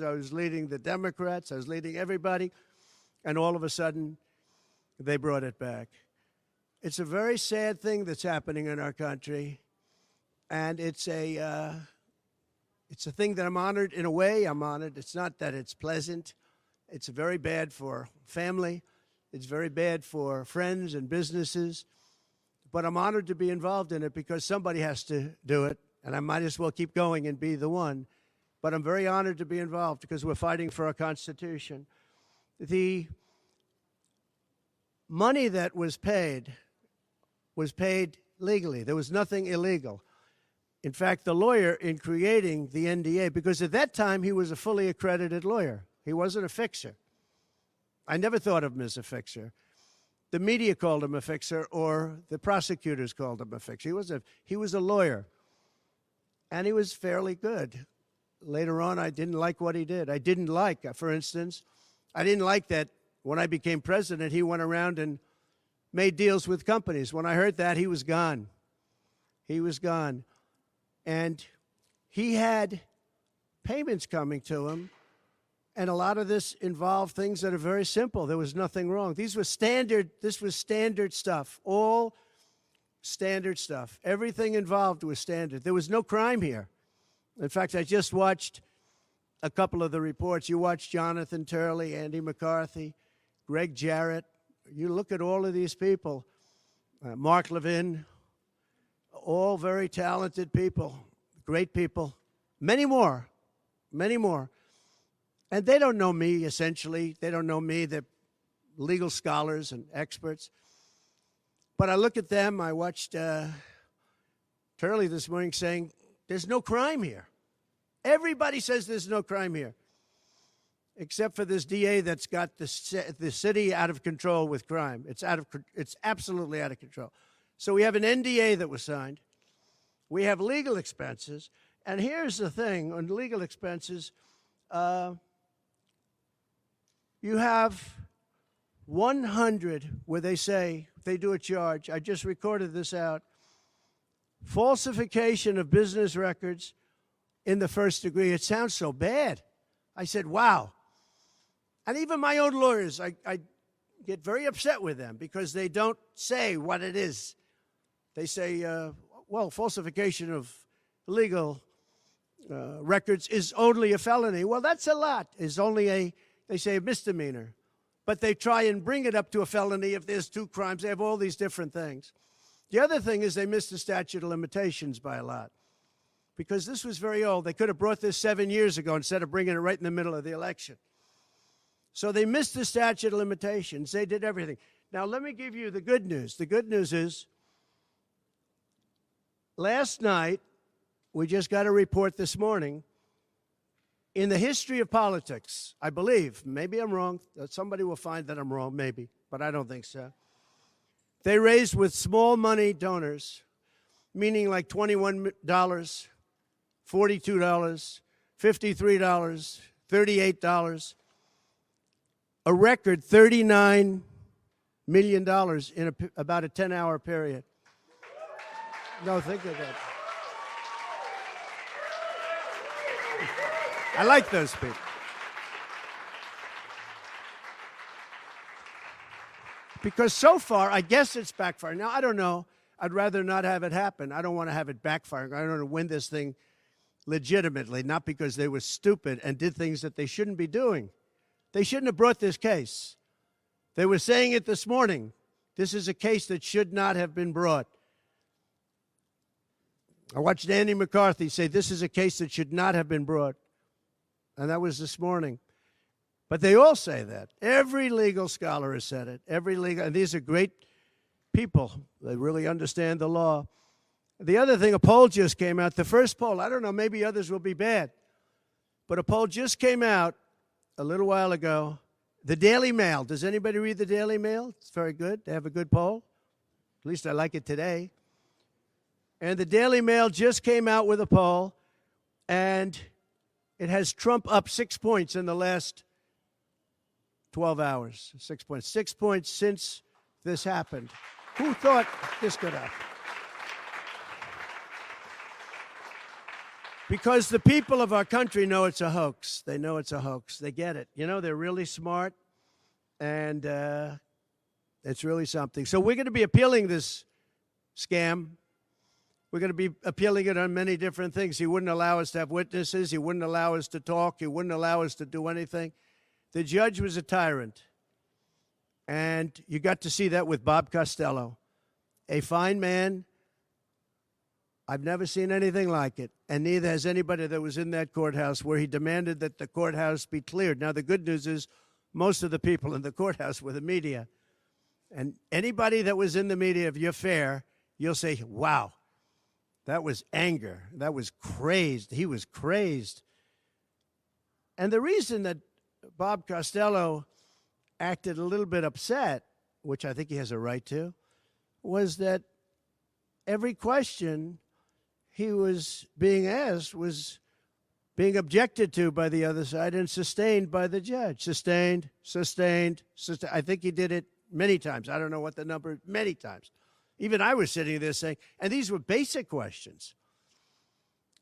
I was leading the Democrats. I was leading everybody. And all of a sudden, they brought it back. It's a very sad thing that's happening in our country. And it's a thing that I'm honored. In a way, I'm honored. It's not that it's pleasant. It's very bad for family. It's very bad for friends and businesses. But I'm honored to be involved in it because somebody has to do it. And I might as well keep going and be the one. But I'm very honored to be involved because we're fighting for our Constitution. The money that was paid legally. There was nothing illegal. In fact, the lawyer in creating the NDA, because at that time he was a fully accredited lawyer. He wasn't a fixer. I never thought of him as a fixer. The media called him a fixer, or the prosecutors called him a fixer. He was a lawyer, and he was fairly good. Later on, I didn't like what he did. I didn't like, for instance, I didn't like that when I became president, he went around and made deals with companies. When I heard that, he was gone. He was gone. And he had payments coming to him, and a lot of this involved things that are very simple. There was nothing wrong. This was standard stuff, all standard stuff. Everything involved was standard. There was no crime here. In fact, I just watched a couple of the reports. You watched Jonathan Turley, Andy McCarthy, Greg Jarrett. You look at all of these people, Mark Levin, all very talented people, great people, many more. And they don't know me, essentially. They don't know me. They're legal scholars and experts. But I look at them. I watched Turley this morning saying, there's no crime here. Everybody says there's no crime here, except for this DA that's got the city out of control with crime. It's absolutely out of control. So we have an NDA that was signed. We have legal expenses. And here's the thing, on legal expenses, you have 100 where they say, they do a charge. I just recorded this out. Falsification of business records in the first degree. It sounds so bad. I said, wow. And even my own lawyers, I get very upset with them because they don't say what it is. They say, well, falsification of legal records is only a felony. Well, that's a lot. It's only they say a misdemeanor. But they try and bring it up to a felony if there's 2 crimes. They have all these different things. The other thing is they missed the statute of limitations by a lot because this was very old. They could have brought this 7 years ago instead of bringing it right in the middle of the election. So they missed the statute of limitations. They did everything. Now, let me give you the good news. The good news is last night, we just got a report this morning, in the history of politics, I believe, maybe I'm wrong, somebody will find that I'm wrong, maybe, but I don't think so. They raised with small money donors, meaning like $21, $42, $53, $38, a record $39 million in about a 10-hour period. No, think of that. I like those people. Because so far, I guess it's backfiring. Now, I don't know. I'd rather not have it happen. I don't want to have it backfiring. I don't want to win this thing legitimately, not because they were stupid and did things that they shouldn't be doing. They shouldn't have brought this case. They were saying it this morning. This is a case that should not have been brought. I watched Andy McCarthy say this is a case that should not have been brought. And that was this morning. But they all say that. Every legal scholar has said it. And these are great people. They really understand the law. The other thing, a poll just came out. The first poll, I don't know, maybe others will be bad. But a poll just came out a little while ago. The Daily Mail. Does anybody read the Daily Mail? It's very good. They have a good poll. At least I like it today. And the Daily Mail just came out with a poll, and it has Trump up 6 points in the last 12 hours. 6 points. 6 points since this happened. Who thought this could happen? Because the people of our country know it's a hoax. They know it's a hoax. They get it. You know, they're really smart, and it's really something. So we're going to be appealing this scam. We're going to be appealing it on many different things. He wouldn't allow us to have witnesses. He wouldn't allow us to talk. He wouldn't allow us to do anything. The judge was a tyrant. And you got to see that with Bob Costello, a fine man. I've never seen anything like it, and neither has anybody that was in that courthouse where he demanded that the courthouse be cleared. Now, the good news is most of the people in the courthouse were the media. And anybody that was in the media, if you're fair, you'll say, wow, that was anger. That was crazed. He was crazed. And the reason that Bob Costello acted a little bit upset, which I think he has a right to, was that every question he was being asked was being objected to by the other side and sustained by the judge. Sustained. I think he did it many times. I don't know what the number, many times. Even I was sitting there saying, and these were basic questions.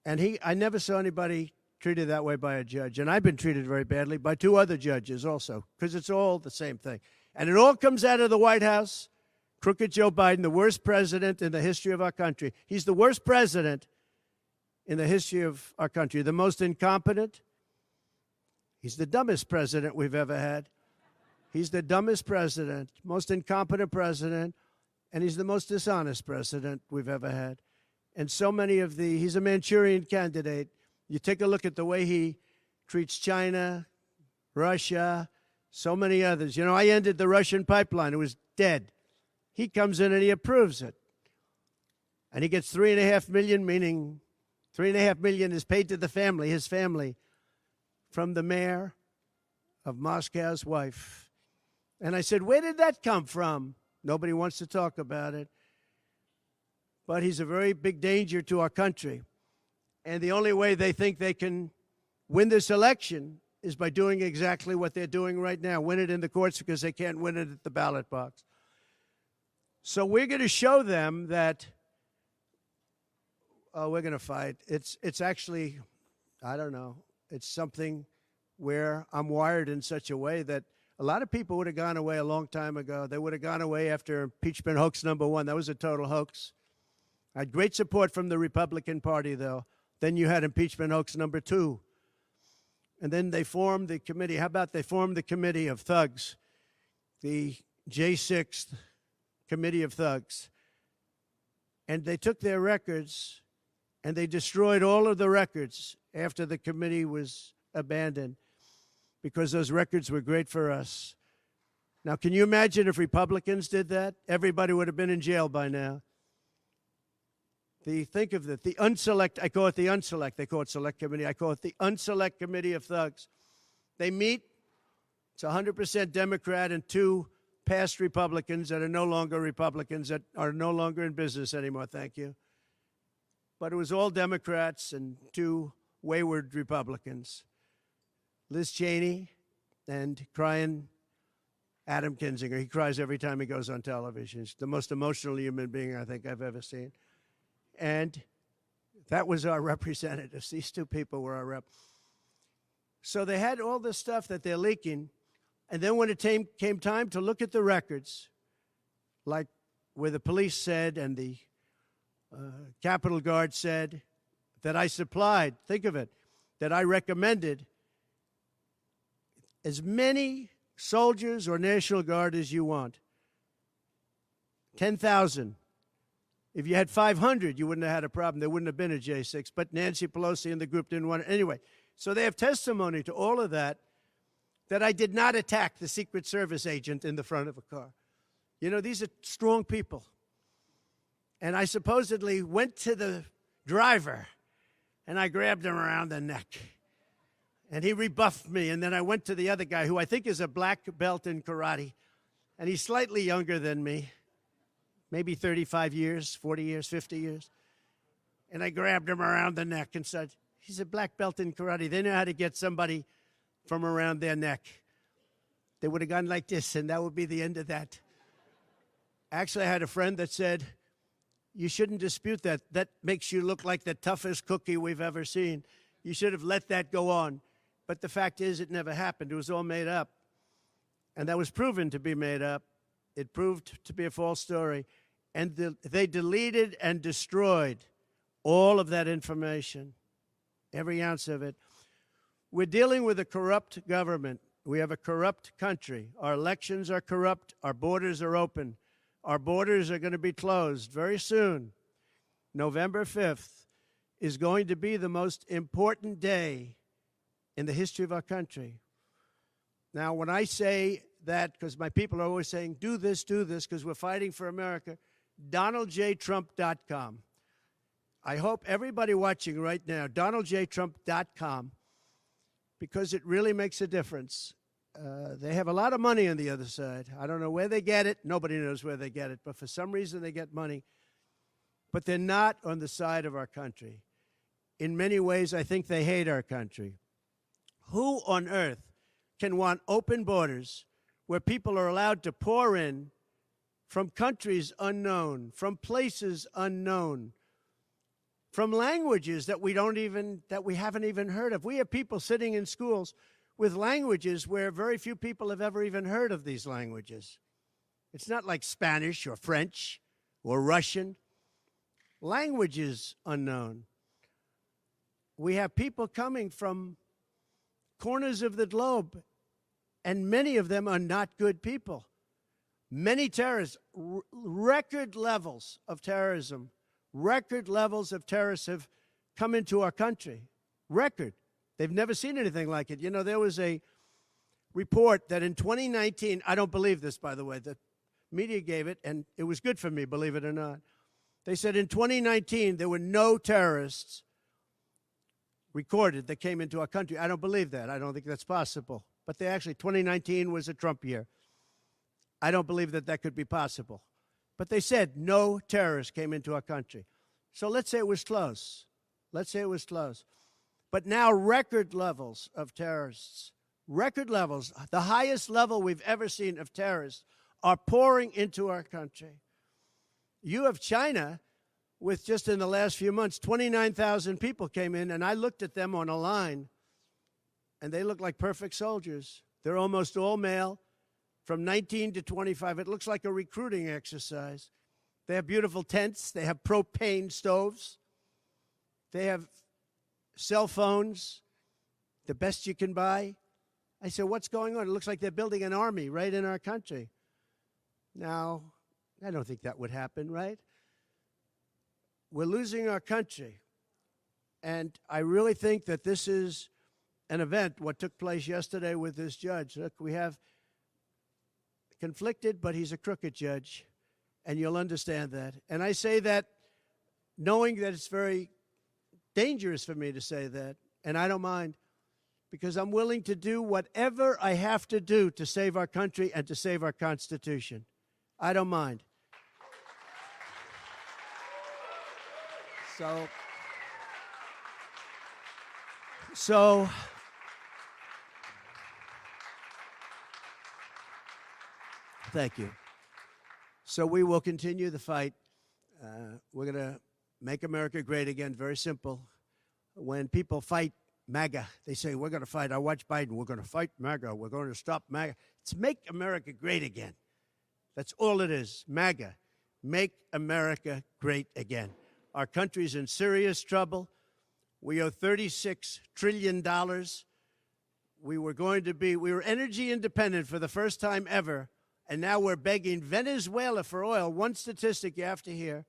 And I never saw anybody treated that way by a judge. And I've been treated very badly by two other judges also, because it's all the same thing. And it all comes out of the White House. Crooked Joe Biden, the worst president in the history of our country. He's the worst president in the history of our country. The most incompetent. He's the dumbest president we've ever had. He's the dumbest president, most incompetent president, and he's the most dishonest president we've ever had. And so many of he's a Manchurian candidate. You take a look at the way he treats China, Russia, so many others. You know, I ended the Russian pipeline. It was dead. He comes in and he approves it. And he gets $3.5 million, meaning $3.5 million is paid to the family, his family, from the mayor of Moscow's wife. And I said, where did that come from? Nobody wants to talk about it. But he's a very big danger to our country. And the only way they think they can win this election is by doing exactly what they're doing right now, win it in the courts because they can't win it at the ballot box. So we're going to show them that, we're going to fight. It's actually, I don't know, it's something where I'm wired in such a way that a lot of people would have gone away a long time ago. They would have gone away after impeachment hoax number 1. That was a total hoax. I had great support from the Republican Party, though. Then you had impeachment hoax number 2. And then they formed the committee. How about they formed the committee of thugs, the J6 committee of thugs. And they took their records and they destroyed all of the records after the committee was abandoned because those records were great for us. Now, can you imagine if Republicans did that? Everybody would have been in jail by now. Think of it, the unselect, I call it the unselect, they call it select committee, I call it the unselect committee of thugs. They meet, it's 100% Democrat and 2 past Republicans that are no longer Republicans, that are no longer in business anymore, thank you. But it was all Democrats and 2 wayward Republicans. Liz Cheney and crying Adam Kinzinger. He cries every time he goes on television. He's the most emotional human being I think I've ever seen. And that was our representatives. These 2 people were our rep. So they had all this stuff that they're leaking. And then when it came time to look at the records, like where the police said and the Capitol Guard said that I supplied, think of it, that I recommended as many soldiers or National Guard as you want. 10,000. If you had 500, you wouldn't have had a problem. There wouldn't have been a J6. But Nancy Pelosi and the group didn't want it. Anyway, so they have testimony to all of that, that I did not attack the Secret Service agent in the front of a car. You know, these are strong people. And I supposedly went to the driver, and I grabbed him around the neck. And he rebuffed me. And then I went to the other guy, who I think is a black belt in karate. And he's slightly younger than me. Maybe 35 years, 40 years, 50 years. And I grabbed him around the neck and said, he's a black belt in karate. They know how to get somebody from around their neck. They would have gone like this, and that would be the end of that. Actually, I had a friend that said, You shouldn't dispute that. That makes you look like the toughest cookie we've ever seen. You should have let that go on. But the fact is, it never happened. It was all made up. And that was proven to be made up. It proved to be a false story. And they deleted and destroyed all of that information, every ounce of it. We're dealing with a corrupt government. We have a corrupt country. Our elections are corrupt. Our borders are open. Our borders are going to be closed very soon. November 5th is going to be the most important day in the history of our country. Now, when I say that, because my people are always saying, do this, because we're fighting for America, DonaldJTrump.com. I hope everybody watching right now, DonaldJTrump.com, because it really makes a difference. They have a lot of money on the other side. I don't know where they get it. Nobody knows where they get it. But for some reason, they get money. But they're not on the side of our country. In many ways, I think they hate our country. Who on earth can want open borders where people are allowed to pour in from countries unknown, from places unknown, from languages that we haven't even heard of? We have people sitting in schools with languages where very few people have ever even heard of these languages. It's not like Spanish or French or Russian. Languages unknown. We have people coming from corners of the globe, and many of them are not good people. Many terrorists, record levels of terrorism, record levels of terrorists have come into our country. Record. They've never seen anything like it. You know, there was a report that in 2019, I don't believe this, by the way, the media gave it, and it was good for me, believe it or not. They said in 2019, there were no terrorists recorded that came into our country. I don't believe that. I don't think that's possible. But 2019 was a Trump year. I don't believe that that could be possible. But they said no terrorists came into our country. So let's say it was close. Let's say it was close. But now record levels of terrorists, record levels, the highest level we've ever seen of terrorists, are pouring into our country. You have China with, just in the last few months, 29,000 people came in, and I looked at them on a line, and they look like perfect soldiers. They're almost all male, from 19 to 25. It looks like a recruiting exercise. They have beautiful tents. They have propane stoves. They have cell phones, the best you can buy. I said, what's going on? It looks like they're building an army right in our country. Now, I don't think that would happen, right? We're losing our country. And I really think that this is an event, what took place yesterday with this judge. Look, we have conflicted, but he's a crooked judge, and you'll understand that. And I say that knowing that it's very dangerous for me to say that, and I don't mind, because I'm willing to do whatever I have to do to save our country and to save our Constitution. I don't mind. So thank you. So we will continue the fight. We're going to make America great again. Very simple. When people fight MAGA, they say, we're going to fight. I watch Biden. We're going to fight MAGA. We're going to stop MAGA. It's make America great again. That's all it is. MAGA. Make America great again. Our country's in serious trouble. We owe $36 trillion. We were energy independent for the first time ever, and now we're begging Venezuela for oil. One statistic you have to hear.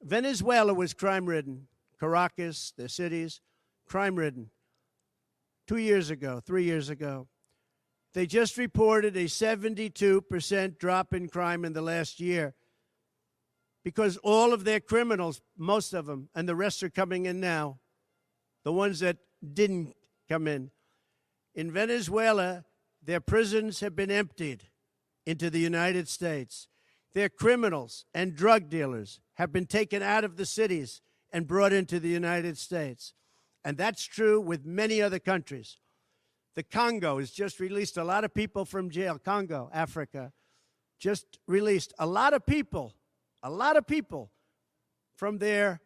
Venezuela was crime-ridden. Caracas, the cities, crime-ridden. 2 years ago, 3 years ago. They just reported a 72% drop in crime in the last year because all of their criminals, most of them, and the rest are coming in now, the ones that didn't come in. In Venezuela, their prisons have been emptied into the United States. Their criminals and drug dealers have been taken out of the cities and brought into the United States. And that's true with many other countries. The Congo has just released a lot of people from jail. Congo, Africa, just released a lot of people from their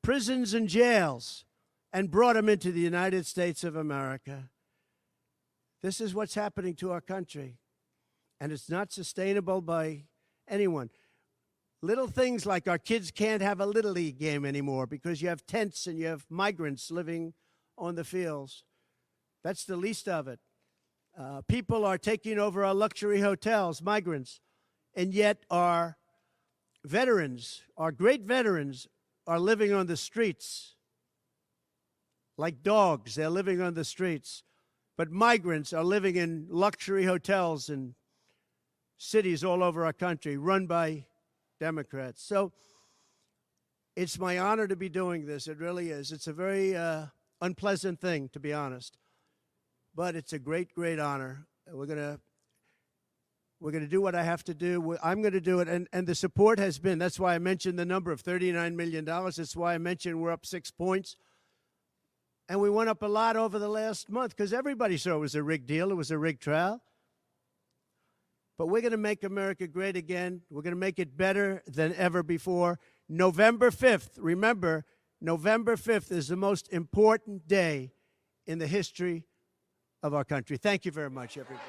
prisons and jails and brought them into the United States of America. This is what's happening to our country, and it's not sustainable by anyone. Little things like our kids can't have a Little League game anymore because you have tents and you have migrants living on the fields. That's the least of it. People are taking over our luxury hotels, migrants, and yet our veterans, our great veterans, are living on the streets like dogs. They're living on the streets. But migrants are living in luxury hotels in cities all over our country run by Democrats. So it's my honor to be doing this. It really is. It's a very unpleasant thing, to be honest. But it's a great, great honor. We're gonna do what I have to do. I'm going to do it. And the support has been, that's why I mentioned the number of $39 million. That's why I mentioned we're up 6 points. And we went up a lot over the last month because everybody saw it was a rigged deal. It was a rigged trial. But we're going to make America great again. We're going to make it better than ever before. November 5th, remember, November 5th is the most important day in the history of our country. Thank you very much, everybody.